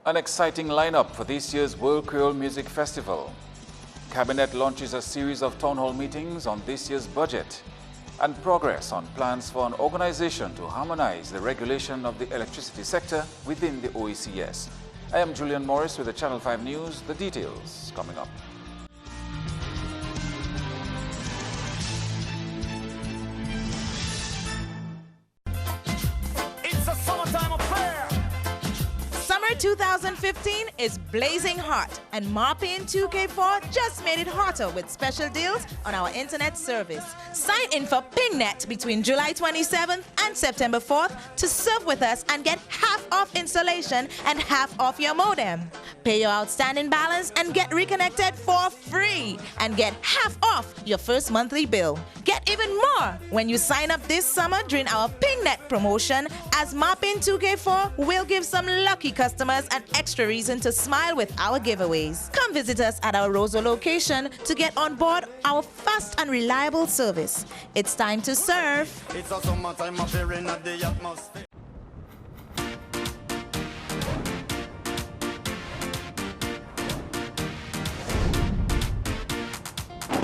An exciting lineup for this year's World Creole Music Festival. Cabinet launches a series of town hall meetings on this year's budget and progress on plans for an organization to harmonize the regulation of the electricity sector within the OECS. I am Julian Morris with the Channel 5 News. The details coming up. It's a summertime affair. Summer 2015 is blazing hot, and Marpin 2k4 just made it hotter with special deals on our internet service. Sign in for PingNet between July 27th and September 4th to serve with us and get half off installation and half off your modem. Pay your outstanding balance and get reconnected for free and get half off your first monthly bill. Get even more when you sign up this summer during our PingNet promotion, as Marpin 2k4 will give some lucky customers an extra reason to smile with our giveaways. Come visit us at our Roseau location to get on board our fast and reliable service. It's time to serve. It's a summertime affair in the atmosphere.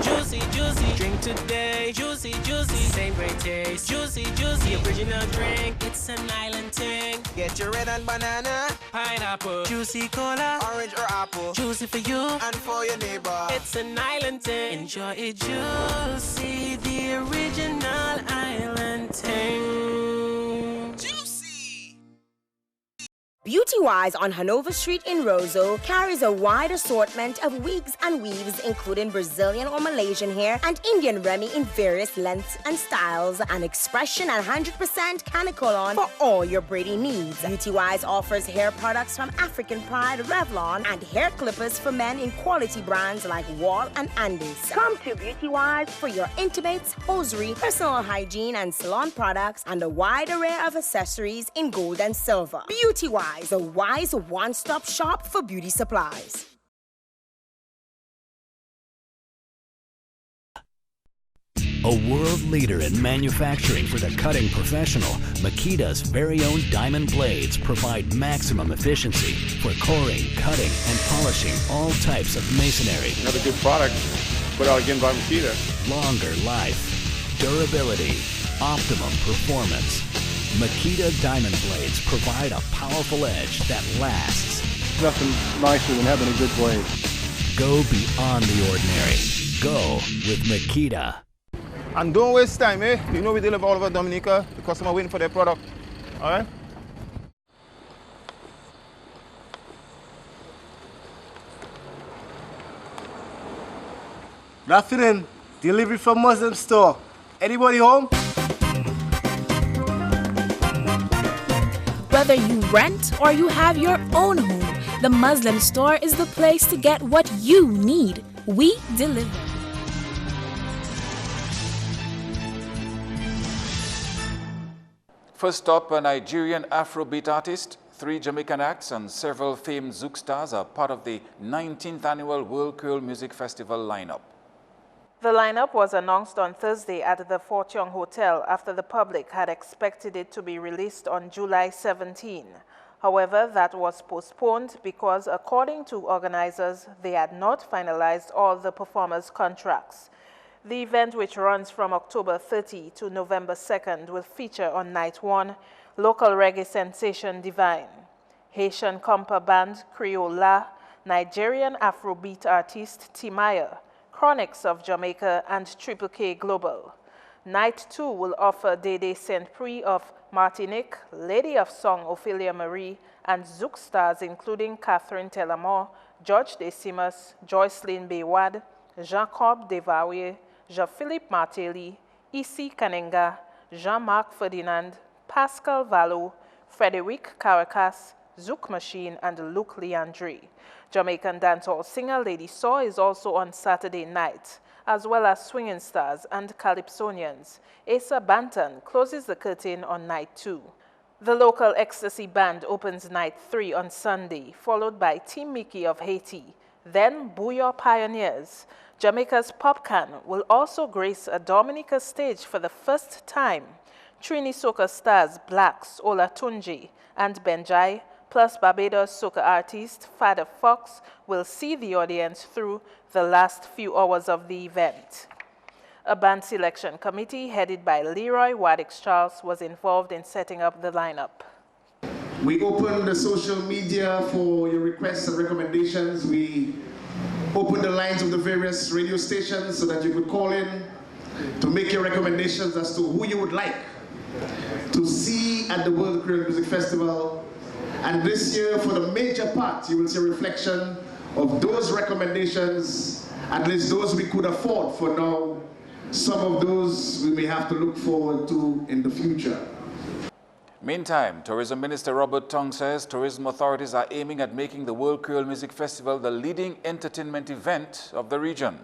Juicy, juicy, drink today. Juicy, juicy, same great taste. Juicy, juicy, original drink. It's an island thing. Get your red and banana, Pineapple, juicy cola, orange or apple, juicy for you and for your neighbor. It's an island thing. Enjoy it juicy, the original island thing. Juicy! Beauty-Wise on Hanover Street in Roseau carries a wide assortment of wigs and weaves, including Brazilian or Malaysian hair and Indian Remy in various lengths and styles, an expression and 100% canicolon for all your braiding needs. Beauty-Wise offers hair products from African Pride, Revlon, and hair clippers for men in quality brands like Wall and Andes. Come to Beauty-Wise for your intimates, hosiery, personal hygiene, and salon products, and a wide array of accessories in gold and silver. Beauty-Wise, the wise one-stop shop for beauty supplies. A world leader in manufacturing for the cutting professional, Makita's very own diamond blades provide maximum efficiency for coring, cutting, and polishing all types of masonry. Another good product put out again by Makita. Longer life, durability, optimum performance. Makita diamond blades provide a powerful edge that lasts. Nothing nicer than having a good blade. Go beyond the ordinary. Go with Makita. And don't waste time, eh? You know we deliver all over Dominica. The customer waiting for their product. All right? Good afternoon. Delivery from Muslim store. Anybody home? Whether you rent or you have your own home, the Muslim store is the place to get what you need. We deliver. First stop, a Nigerian Afrobeat artist, 3 Jamaican acts, and several famed Zouk stars are part of the 19th annual World Creole Music Festival lineup. The lineup was announced on Thursday at the Fortune Hotel after the public had expected it to be released on July 17. However, that was postponed because, according to organizers, they had not finalized all the performers' contracts. The event, which runs from October 30 to November 2nd, will feature on Night 1 local reggae sensation Divine, Haitian compa band Creole, Nigerian Afrobeat artist Timaya, Chronics of Jamaica, and Triple K Global. Night 2 will offer Dede Saint Prix of Martinique, Lady of Song Ophelia Marie, and Zouk stars including Catherine Telamore, George Decimus, Joycelyn Bewad, Jacob Devaoué, Jean-Philippe Martelly, Issy Kanenga, Jean-Marc Ferdinand, Pascal Valo, Frederic Caracas, Zouk Machine, and Luc Leandri. Jamaican dancehall singer Lady Saw is also on Saturday night, as well as swinging stars and calypsonians. Asa Banton closes the curtain on Night 2. The local Ecstasy Band opens Night 3 on Sunday, followed by Team Mickey of Haiti, then Bouillon Pioneers. Jamaica's Popcan will also grace a Dominica stage for the first time. Trini Soca stars Blacks, Olatunji, and Benjai Plus, Barbados soca artist Father Fox will see the audience through the last few hours of the event. A band selection committee headed by Leroy Wadix-Charles was involved in setting up the lineup. We opened the social media for your requests and recommendations. We opened the lines of the various radio stations so that you could call in to make your recommendations as to who you would like to see at the World Creole Music Festival. And this year, for the major part, you will see a reflection of those recommendations, at least those we could afford for now. Some of those we may have to look forward to in the future. Meantime, Tourism Minister Robert Tong says tourism authorities are aiming at making the World Creole Music Festival the leading entertainment event of the region.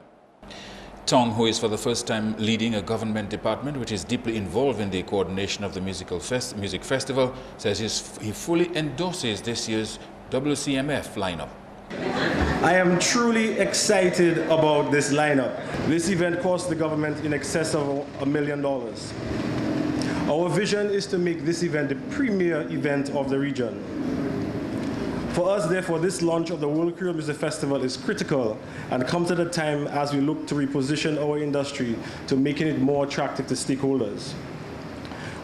Tong, who is for the first time leading a government department which is deeply involved in the coordination of the music festival, says he fully endorses this year's WCMF lineup. I am truly excited about this lineup. This event cost the government in excess of $1 million. Our vision is to make this event the premier event of the region. For us, therefore, this launch of the World Creole Music Festival is critical and comes at a time as we look to reposition our industry to making it more attractive to stakeholders.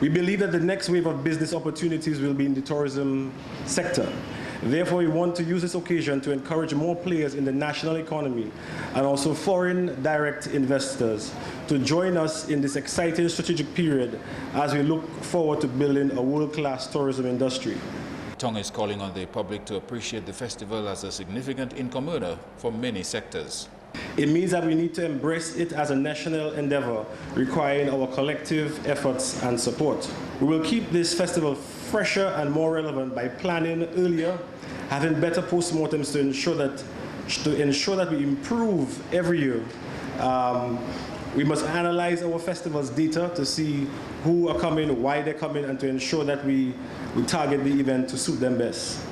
We believe that the next wave of business opportunities will be in the tourism sector. Therefore, we want to use this occasion to encourage more players in the national economy and also foreign direct investors to join us in this exciting strategic period as we look forward to building a world-class tourism industry. Tong is calling on the public to appreciate the festival as a significant income earner for many sectors. It means that we need to embrace it as a national endeavor, requiring our collective efforts and support. We will keep this festival fresher and more relevant by planning earlier, having better postmortems to ensure that we improve every year. We must analyze our festival's data to see who are coming, why they're coming, and to ensure that we target the event to suit them best.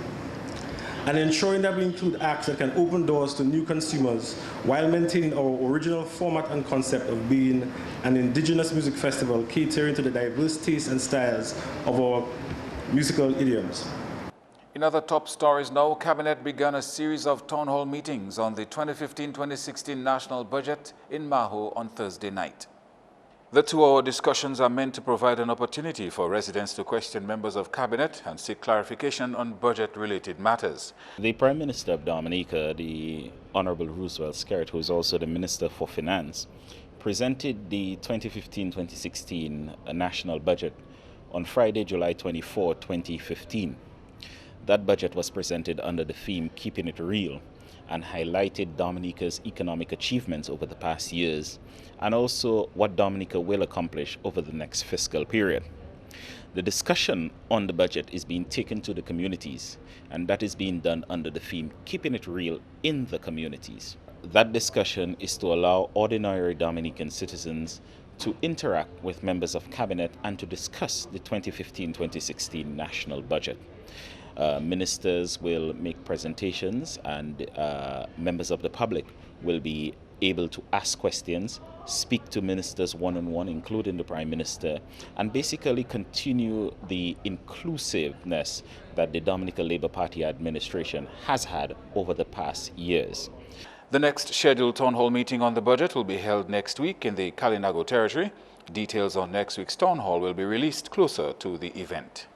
And ensuring that we include acts that can open doors to new consumers while maintaining our original format and concept of being an indigenous music festival catering to the diverse tastes and styles of our musical idioms. In other top stories now, Cabinet began a series of town hall meetings on the 2015-2016 national budget in Maho on Thursday night. The two-hour discussions are meant to provide an opportunity for residents to question members of Cabinet and seek clarification on budget-related matters. The Prime Minister of Dominica, the Honorable Roosevelt Skerrit, who is also the Minister for Finance, presented the 2015-2016 national budget on Friday, July 24, 2015. That budget was presented under the theme Keeping It Real and highlighted Dominica's economic achievements over the past years and also what Dominica will accomplish over the next fiscal period. The discussion on the budget is being taken to the communities, and that is being done under the theme Keeping It Real in the communities. That discussion is to allow ordinary Dominican citizens to interact with members of Cabinet and to discuss the 2015-2016 national budget. Ministers will make presentations and members of the public will be able to ask questions, speak to ministers one-on-one, including the Prime Minister, and basically continue the inclusiveness that the Dominica Labour Party administration has had over the past years. The next scheduled town hall meeting on the budget will be held next week in the Kalinago territory. Details on next week's town hall will be released closer to the event.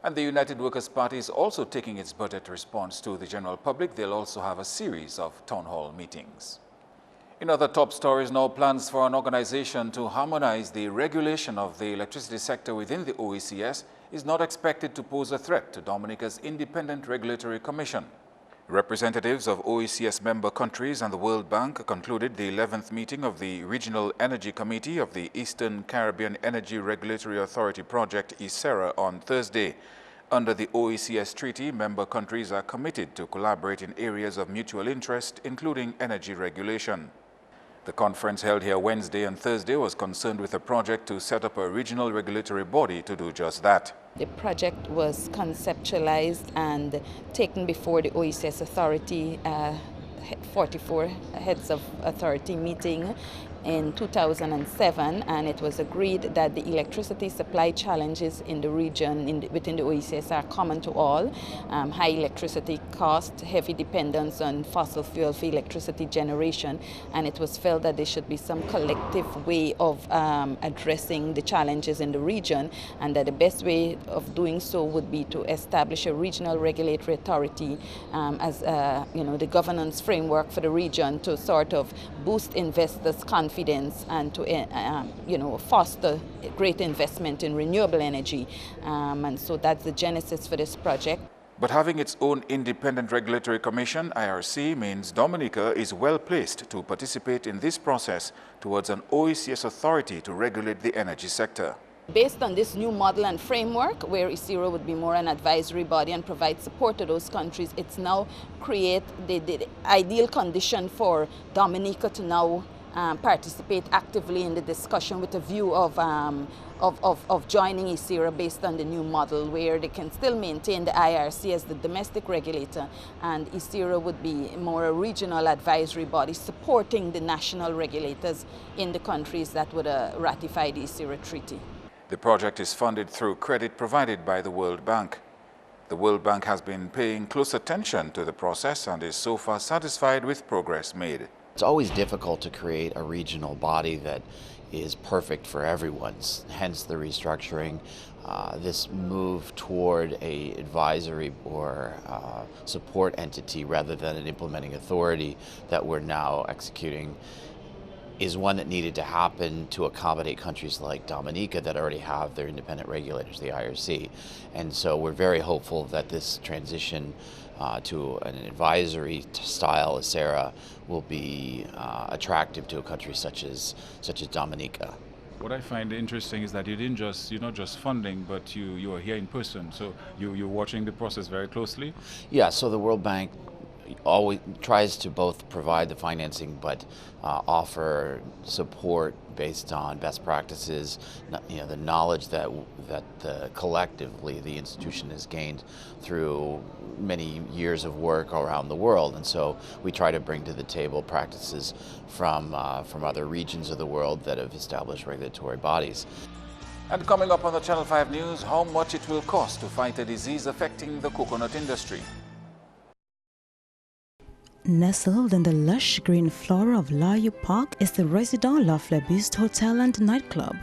And the United Workers' Party is also taking its budget response to the general public. They'll also have a series of town hall meetings. In other top stories now, plans for an organization to harmonize the regulation of the electricity sector within the OECS is not expected to pose a threat to Dominica's Independent Regulatory Commission. Representatives of OECS member countries and the World Bank concluded the 11th meeting of the Regional Energy Committee of the Eastern Caribbean Energy Regulatory Authority Project, ESERA, on Thursday. Under the OECS Treaty, member countries are committed to collaborate in areas of mutual interest, including energy regulation. The conference held here Wednesday and Thursday was concerned with a project to set up a regional regulatory body to do just that. The project was conceptualized and taken before the OECS Authority 44 Heads of Authority meeting in 2007, and it was agreed that the electricity supply challenges in the region within the OECS are common to all. High electricity cost, heavy dependence on fossil fuel for electricity generation, and it was felt that there should be some collective way of addressing the challenges in the region, and that the best way of doing so would be to establish a regional regulatory authority as the governance framework for the region to sort of boost investors' confidence and to foster great investment in renewable energy. And so that's the genesis for this project. But having its own independent regulatory commission, IRC, means Dominica is well placed to participate in this process towards an OECS authority to regulate the energy sector. Based on this new model and framework, where ICIRO would be more an advisory body and provide support to those countries, it's now create the ideal condition for Dominica to now participate actively in the discussion with a view of joining ICIRO based on the new model, where they can still maintain the IRC as the domestic regulator, and ICIRO would be more a regional advisory body supporting the national regulators in the countries that would ratify the ICIRO treaty. The project is funded through credit provided by the World Bank. The World Bank has been paying close attention to the process and is so far satisfied with progress made. It's always difficult to create a regional body that is perfect for everyone, hence the restructuring. This move toward an advisory or support entity rather than an implementing authority that we're now executing is one that needed to happen to accommodate countries like Dominica that already have their independent regulators, the IRC. And so we're very hopeful that this transition to an advisory style ICIRO will be attractive to a country such as Dominica. What I find interesting is that you're not just funding, but you are here in person. So you're watching the process very closely? Yeah, so the World Bank always tries to both provide the financing but offer support based on best practices, the knowledge that collectively the institution has gained through many years of work around the world. And so we try to bring to the table practices from other regions of the world that have established regulatory bodies. And coming up on the Channel 5 News, how much it will cost to fight a disease affecting the coconut industry. Nestled in the lush green flora of Layu Park is the Resident La Flebuste Hotel and Nightclub,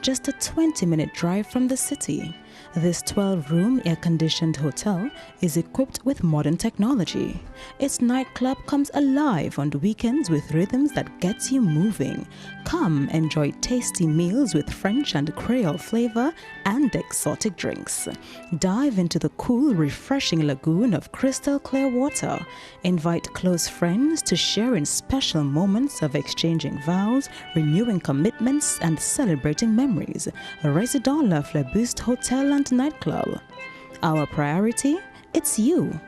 just a 20-minute drive from the city. This 12-room air-conditioned hotel is equipped with modern technology. Its nightclub comes alive on the weekends with rhythms that gets you moving. Come enjoy tasty meals with French and Creole flavor and exotic drinks. Dive into the cool, refreshing lagoon of crystal clear water. Invite close friends to share in special moments of exchanging vows, renewing commitments, and celebrating memories. Resident La Flebuste Hotel and Nightclub. Our priority? It's you.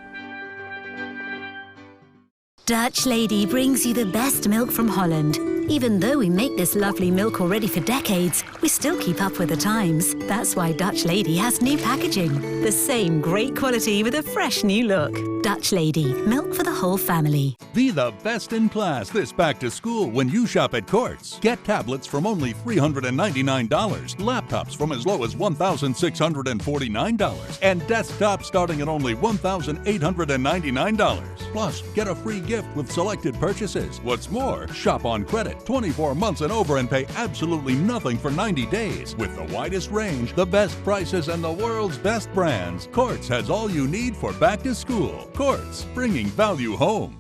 Dutch Lady brings you the best milk from Holland. Even though we make this lovely milk already for decades, we still keep up with the times. That's why Dutch Lady has new packaging. The same great quality with a fresh new look. Dutch Lady, milk for the whole family. Be the best in class this back to school when you shop at Courts. Get tablets from only $399, laptops from as low as $1,649, and desktops starting at only $1,899. Plus, get a free gift with selected purchases. What's more, shop on credit 24 months and over and pay absolutely nothing for 90 days. With the widest range, the best prices, and the world's best brands, Courts has all you need for back to school. Courts, bringing value home.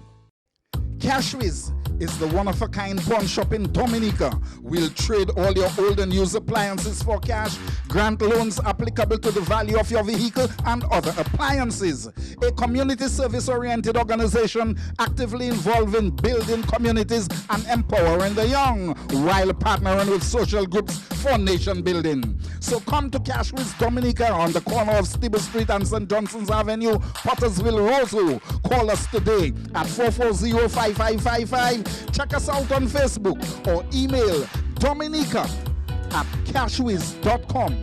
Cashwiz is the one-of-a-kind pawn shop in Dominica. We'll trade all your old and used appliances for cash, grant loans applicable to the value of your vehicle and other appliances. A community service-oriented organization actively involved in building communities and empowering the young while partnering with social groups for nation building. So come to Cashwiz Dominica on the corner of Stable Street and St. Johnson's Avenue, Pottersville, Roseau. Call us today at 440-5555. Check us out on Facebook or email dominica@cashwiz.com.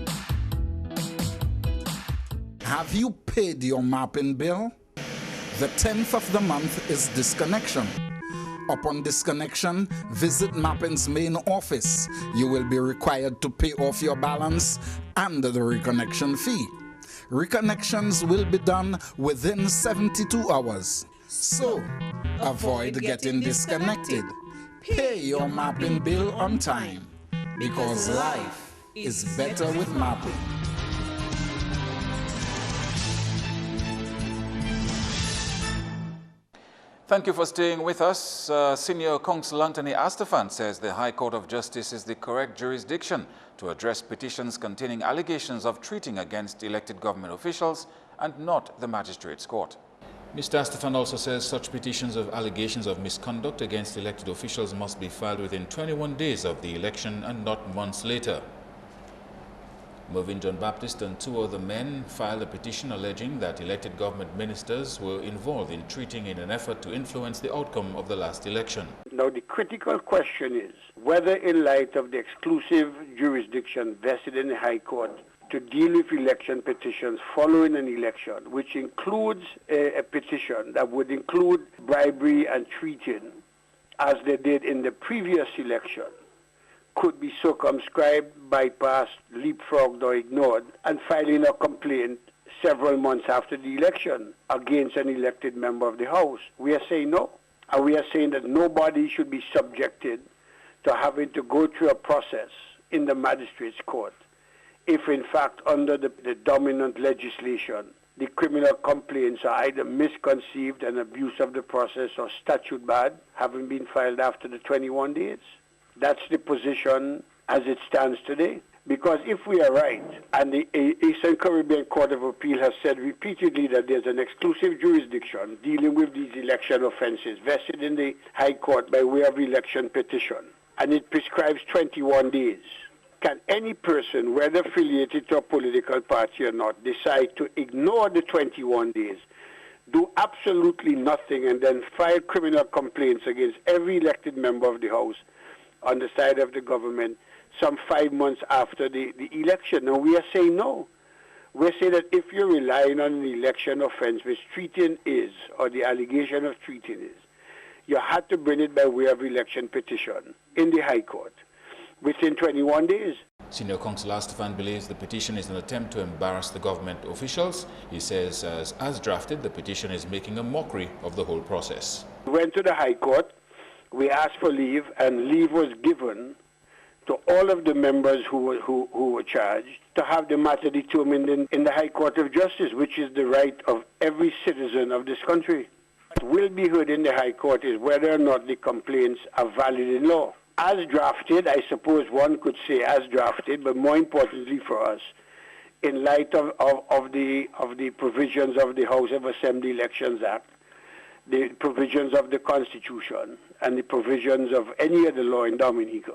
Have you paid your Marpin bill? The 10th of the month is disconnection. Upon disconnection, visit Marpin's main office. You will be required to pay off your balance and the reconnection fee. Reconnections will be done within 72 hours. So, avoid getting disconnected. Pay your Marpin bill on time, because life is better with Marpin. Thank you for staying with us. Senior Counsel Anthony Astafan says the High Court of Justice is the correct jurisdiction to address petitions containing allegations of treating against elected government officials and not the Magistrates' Court. Mr. Astafan also says such petitions of allegations of misconduct against elected officials must be filed within 21 days of the election and not months later. Mervyn John Baptist and two other men filed a petition alleging that elected government ministers were involved in treating in an effort to influence the outcome of the last election. Now the critical question is whether, in light of the exclusive jurisdiction vested in the High Court to deal with election petitions following an election, which includes a petition that would include bribery and treating, as they did in the previous election, could be circumscribed, bypassed, leapfrogged or ignored, and filing a complaint several months after the election against an elected member of the House. We are saying no. And we are saying that nobody should be subjected to having to go through a process in the Magistrates' Court if, in fact, under the dominant legislation, the criminal complaints are either misconceived and abuse of the process or statute bad, having been filed after the 21 days. That's the position as it stands today. Because if we are right, and the Eastern Caribbean Court of Appeal has said repeatedly that there's an exclusive jurisdiction dealing with these election offenses vested in the High Court by way of election petition, and it prescribes 21 days, can any person, whether affiliated to a political party or not, decide to ignore the 21 days, do absolutely nothing, and then file criminal complaints against every elected member of the House on the side of the government some 5 months after the election? And we are saying no. We're saying that if you're relying on an election offense, which treating is, or the allegation of treating is, you had to bring it by way of election petition in the High Court within 21 days. Senior Counsel Astafan believes the petition is an attempt to embarrass the government officials. He says, as drafted, the petition is making a mockery of the whole process. We went to the High Court. We asked for leave, and leave was given to all of the members who were charged to have the matter determined in the High Court of Justice, which is the right of every citizen of this country. What will be heard in the High Court is whether or not the complaints are valid in law. As drafted, I suppose one could say as drafted, but more importantly for us, in light of the provisions of the House of Assembly Elections Act, the provisions of the Constitution, and the provisions of any other law in Dominica,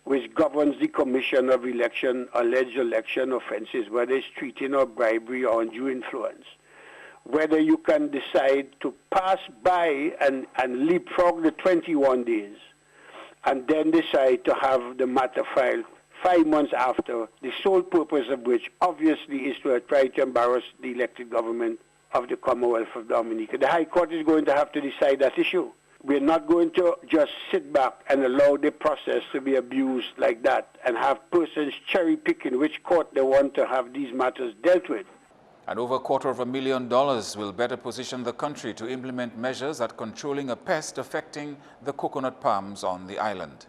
which governs the commission of alleged election offenses, whether it's treating or bribery or undue influence, whether you can decide to pass by and leapfrog the 21 days and then decide to have the matter filed 5 months after, the sole purpose of which obviously is to try to embarrass the elected government of the Commonwealth of Dominica. The High Court is going to have to decide that issue. We're not going to just sit back and allow the process to be abused like that and have persons cherry-picking which court they want to have these matters dealt with. And over $250,000 will better position the country to implement measures at controlling a pest affecting the coconut palms on the island.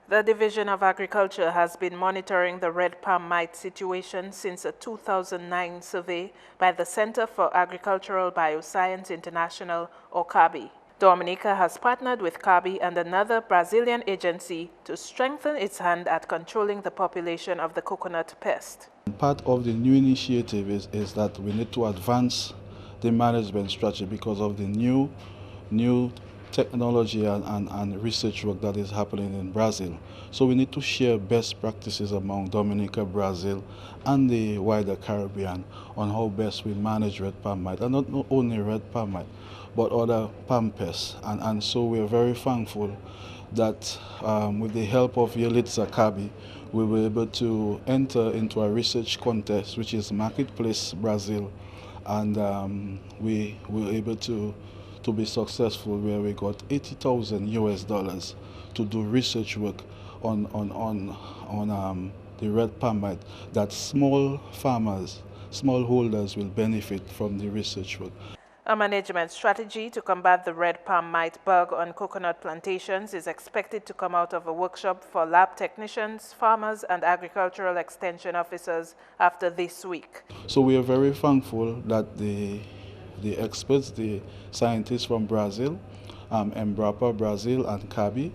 The Division of Agriculture has been monitoring the red palm mite situation since a 2009 survey by the Center for Agricultural Bioscience International, or CABI. Dominica has partnered with CABI and another Brazilian agency to strengthen its hand at controlling the population of the coconut pest. Part of the new initiative is that we need to advance the management strategy because of the new technology and research work that is happening in Brazil. So we need to share best practices among Dominica, Brazil, and the wider Caribbean on how best we manage red palm mite, and not only red palm mite, but other palm pests. And so we are very thankful that with the help of Yelitsa CABI, we were able to enter into a research contest, which is Marketplace Brazil, and we were able to to be successful, where we got $80,000 US to do research work on the red palm mite, that small farmers, smallholders will benefit from the research work. A management strategy to combat the red palm mite bug on coconut plantations is expected to come out of a workshop for lab technicians, farmers, and agricultural extension officers after this week. So we are very thankful that the experts, the scientists from Brazil, Embrapa Brazil and CABI,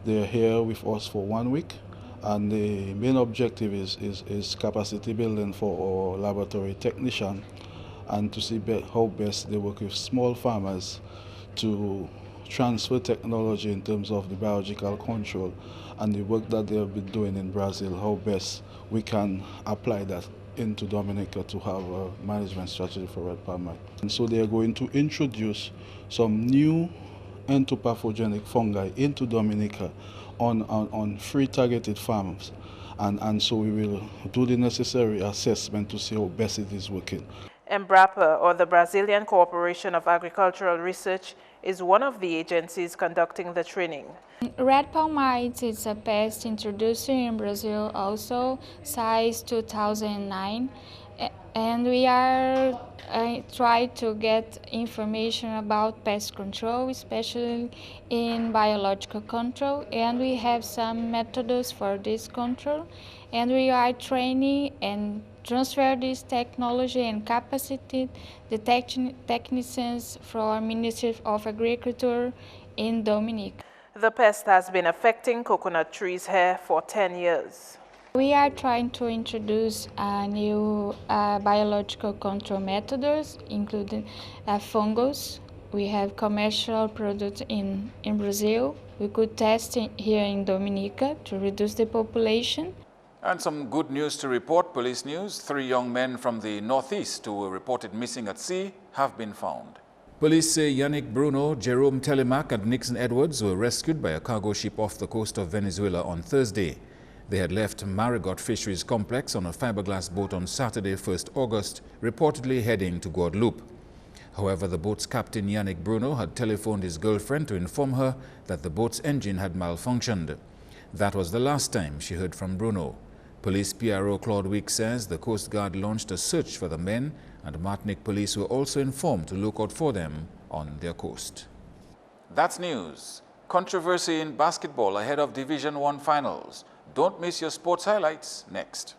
they're here with us for 1 week. And the main objective is capacity building for our laboratory technician, and to see how best they work with small farmers to transfer technology in terms of the biological control and the work that they have been doing in Brazil, how best we can apply that into Dominica to have a management strategy for red palm mite. And so they are going to introduce some new entopathogenic fungi into Dominica on free targeted farms. And so we will do the necessary assessment to see how best it is working. Embrapa, or the Brazilian Corporation of Agricultural Research, is one of the agencies conducting the training. Red palm mite is a pest introduced in Brazil also, size 2009, and we are trying to get information about pest control, especially in biological control, and we have some methods for this control, and we are training and transfer this technology and capacity the technicians from Ministry of Agriculture in Dominica. The pest has been affecting coconut trees here for 10 years. We are trying to introduce new biological control methods, including fungus. We have commercial products in Brazil. We could test here in Dominica to reduce the population. And some good news to report, police news. 3 young men from the northeast who were reported missing at sea have been found. Police say Yannick Bruno, Jerome Telemac and Nixon Edwards were rescued by a cargo ship off the coast of Venezuela on Thursday. They had left Marigot Fisheries Complex on a fiberglass boat on Saturday, 1st August, reportedly heading to Guadeloupe. However, the boat's captain, Yannick Bruno, had telephoned his girlfriend to inform her that the boat's engine had malfunctioned. That was the last time she heard from Bruno. Police PRO Claude Week says the Coast Guard launched a search for the men, and Martinique police were also informed to look out for them on their coast. That's news. Controversy in basketball ahead of Division 1 finals. Don't miss your sports highlights next.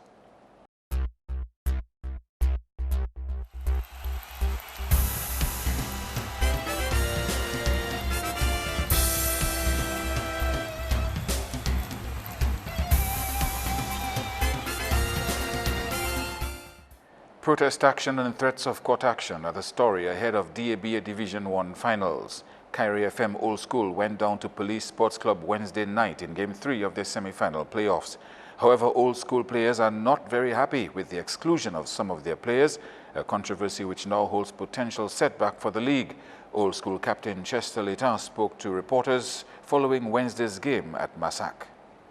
Protest action and threats of court action are the story ahead of DABA Division 1 finals. Kyrie FM Old School went down to Police Sports Club Wednesday night in Game 3 of their semi-final playoffs. However, Old School players are not very happy with the exclusion of some of their players, a controversy which now holds potential setback for the league. Old School captain Chester Letan spoke to reporters following Wednesday's game at Massac.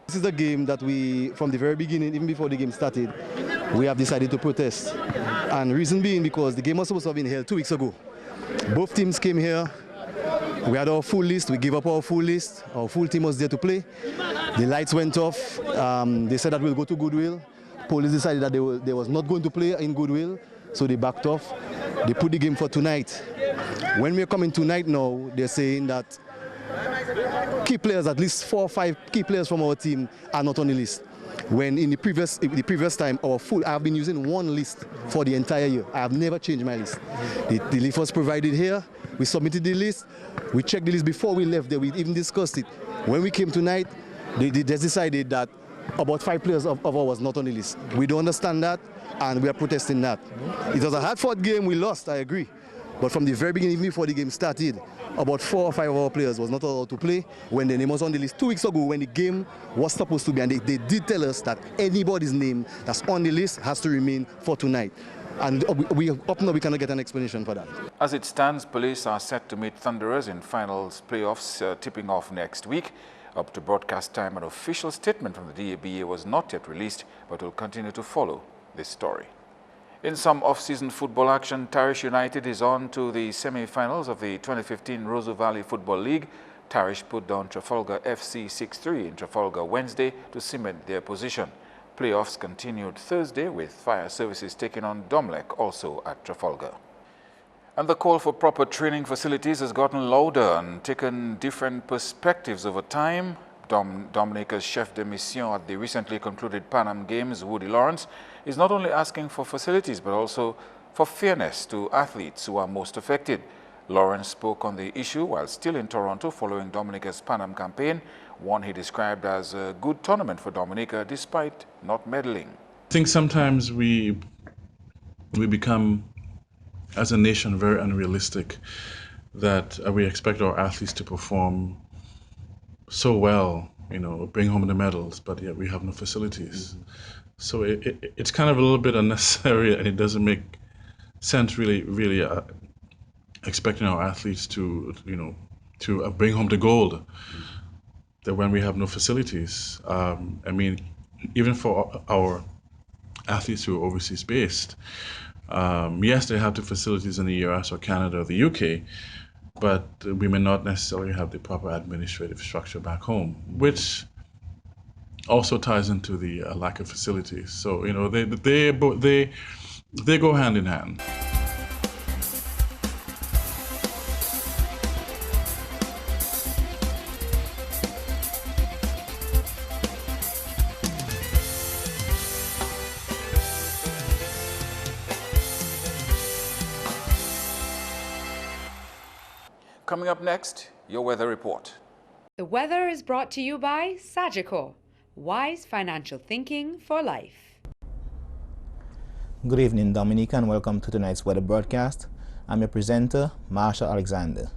This is a game that we, from the very beginning, even before the game started, we have decided to protest. And reason being because the game was supposed to have been held 2 weeks ago. Both teams came here. We had our full list. We gave up our full list. Our full team was there to play. The lights went off. They said that we'll go to Goodwill. Police decided that they was not going to play in Goodwill, so they backed off. They put the game for tonight. When we're coming tonight now, they're saying that key players, at least 4 or 5 key players from our team are not on the list. When in the previous time, I have been using one list for the entire year. I have never changed my list. The list was provided here. We submitted the list. We checked the list before we left there. We even discussed it. When we came tonight, they just decided that about 5 players of ours was not on the list. We don't understand that, and we are protesting that. It was a hard-fought game. We lost, I agree. But from the very beginning, even before the game started, about 4 or 5 of our players was not allowed to play when their name was on the list 2 weeks ago when the game was supposed to be. And they did tell us that anybody's name that's on the list has to remain for tonight. And up now we cannot get an explanation for that. As it stands, police are set to meet Thunderers in finals playoffs tipping off next week. Up to broadcast time, an official statement from the DABA was not yet released, but will continue to follow this story. In some off-season football action, Tarish United is on to the semi-finals of the 2015 Roseau Valley Football League. Tarish put down Trafalgar FC 6-3 in Trafalgar Wednesday to cement their position. Playoffs continued Thursday with Fire Services taking on Domlec also at Trafalgar. And the call for proper training facilities has gotten louder and taken different perspectives over time. Dominica's chef de mission at the recently concluded Pan Am Games, Woody Lawrence, is not only asking for facilities but also for fairness to athletes who are most affected. Lawrence spoke on the issue while still in Toronto following Dominica's Pan Am campaign, one he described as a good tournament for Dominica despite not medaling. I think sometimes we become, as a nation, very unrealistic that we expect our athletes to perform so well, bring home the medals, but yet we have no facilities. So it's kind of a little bit unnecessary, and it doesn't make sense really expecting our athletes to bring home the gold that when we have no facilities. I mean, even for our athletes who are overseas based, yes, they have the facilities in the US or Canada or the UK, but we may not necessarily have the proper administrative structure back home, which also ties into the lack of facilities. So they go hand in hand. Coming up next, your weather report. The weather is brought to you by Sagicor, wise financial thinking for life. Good evening, Dominica, and welcome to tonight's weather broadcast. I'm your presenter, Marshall Alexander.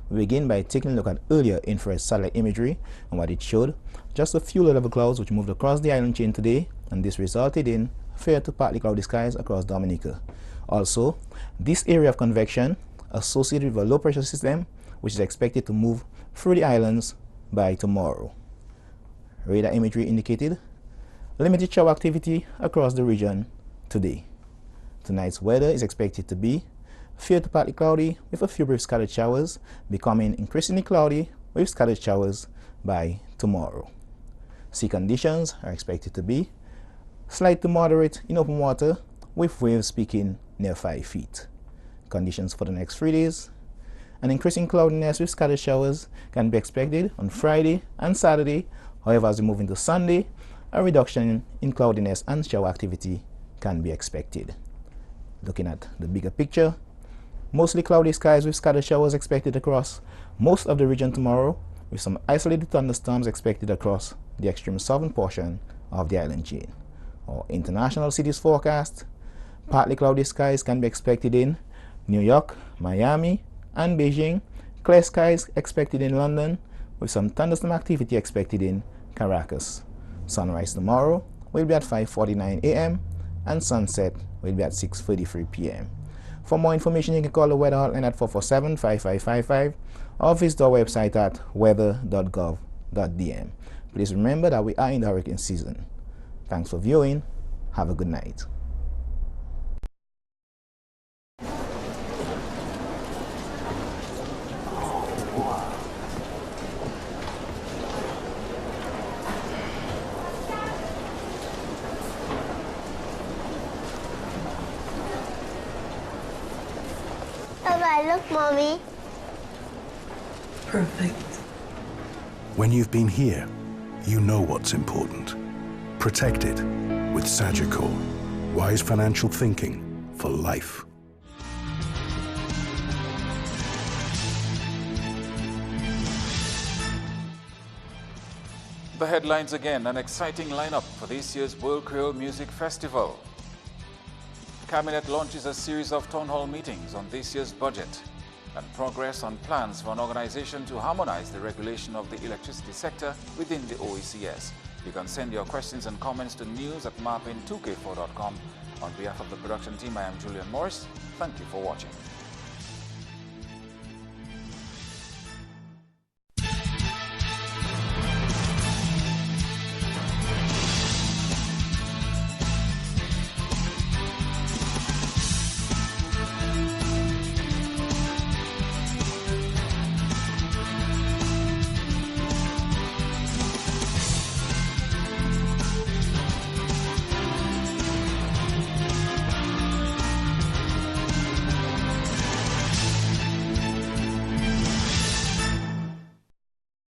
We begin by taking a look at earlier infrared satellite imagery and what it showed. Just a few low-level clouds which moved across the island chain today, and this resulted in fair to partly cloudy skies across Dominica. Also, this area of convection associated with a low pressure system which is expected to move through the islands by tomorrow. Radar imagery indicated limited shower activity across the region today. Tonight's weather is expected to be fair to partly cloudy with a few brief scattered showers, becoming increasingly cloudy with scattered showers by tomorrow. Sea conditions are expected to be slight to moderate in open water with waves peaking near 5 feet. Conditions for the next 3 days: an increasing cloudiness with scattered showers can be expected on Friday and Saturday. However, as we move into Sunday, a reduction in cloudiness and shower activity can be expected. Looking at the bigger picture, mostly cloudy skies with scattered showers expected across most of the region tomorrow, with some isolated thunderstorms expected across the extreme southern portion of the island chain. Our international cities forecast: partly cloudy skies can be expected in New York, Miami, and Beijing. Clear skies expected in London, with some thunderstorm activity expected in Caracas. Sunrise tomorrow will be at 5:49 a.m. and sunset will be at 6:33 p.m. For more information, you can call the weather hotline at 447-5555 or visit our website at weather.gov.dm. Please remember that we are in the hurricane season. Thanks for viewing. Have a good night. Look, Mommy. Perfect. When you've been here, you know what's important. Protect it with Sagicor. Wise financial thinking for life. The headlines again: an exciting lineup for this year's World Creole Music Festival. Cabinet launches a series of town hall meetings on this year's budget, and progress on plans for an organization to harmonize the regulation of the electricity sector within the OECS. You can send your questions and comments to news@marpin2k4.com. On behalf of the production team, I am Julian Morris. Thank you for watching.